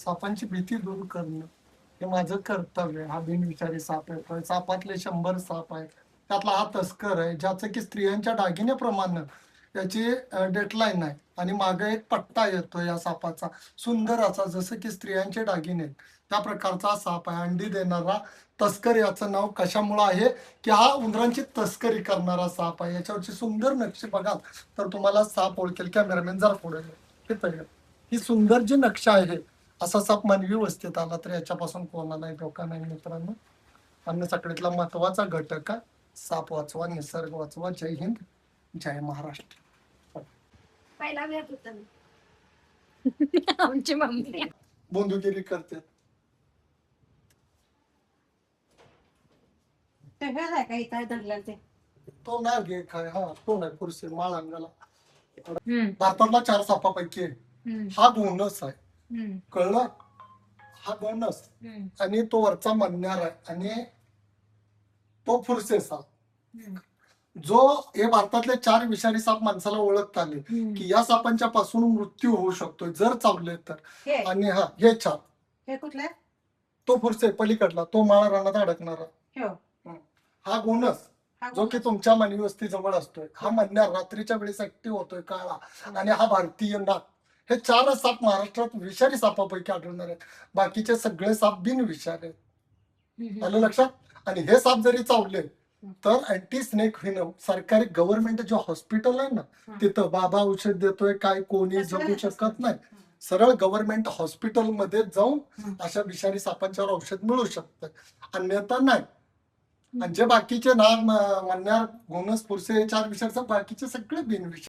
सापांची भीती दूर करणं हे माझं कर्तव्य आहे. हा बिनविषारी साप येतोय, सापातले 100 साप आहेत, त्यातला हा तस्कर आहे ज्याचं की स्त्रियांच्या दागिन्याप्रमाणे त्याची डेडलाईन आहे आणि मागे एक पट्टा येतो या सापाचा सुंदर असा, जसं की स्त्रियांचे दागिने आहेत त्या प्रकारचा साप आहे. अंडी देणारा तस्कर याचं नाव कशामुळे आहे की हा उंदरांची तस्करी करणारा साप आहे. याच्यावरची सुंदर नक्षी बघाल तर तुम्हाला साप ओळखेल. कॅमेरामॅन जरा पुढे हे तर ही सुंदर जी नक्षा आहे, असा साप मानवी वस्तीत आला तर याच्यापासून कोणालाही धोका नाही मित्रांनो. अन्न साखळीतला महत्वाचा घटक आहे साप वाचवा, निसर्ग वाचवा. जय हिंद, जय महाराष्ट्र. पहिला भेट होता आमची मम्मी बोंदुगिरी करते. ते हेच आहे का इथं धरलं ते तो नाही घे काय, हा तो नाही खुर्सी माळ अंगाला. भारतातला 4 सापापैकी हा बोनस आहे, कळलं? हा बोनस आणि तो वरचा मन्यार आहे आणि तो फुरसे साप. जो हे भारतातले 4 विषारी साप माणसाला ओळखता आले की या सापांच्या पासून मृत्यू होऊ शकतोय जर चावले तर. हे आणि हा हे 4 हे कुठले तो फुरसे पलीकडला तो माळा रानात अडकणारा. हो हा बोनस हा जो की तुमच्या मानवी वस्ती जवळ असतोय. हा मन्यार रात्रीच्या वेळेस ऍक्टिव्ह होतोय काळा. आणि हा भारतीय नाग. हे 4 साप महाराष्ट्रात विषारी सापापैकी आढळणार आहेत. बाकीचे सगळे साप बिनविषारी आहेत. आलं लक्षात? आणि हे साप जरी चावले तर अँटी स्नेक व्हिनम सरकारी गव्हर्नमेंट जे हॉस्पिटल आहे ना तिथं बाबा औषध देतोय काय कोणी जगू शकत नाही. सरळ गव्हर्नमेंट हॉस्पिटल मध्ये जाऊन अशा विषारी सापांच्यावर औषध मिळू शकतं, अन्यथा नाही. आणि जे बाकीचे नाग मन्यार घोणस फुरसे 4 विषारी साप बाकीचे सगळे बिनविषारी.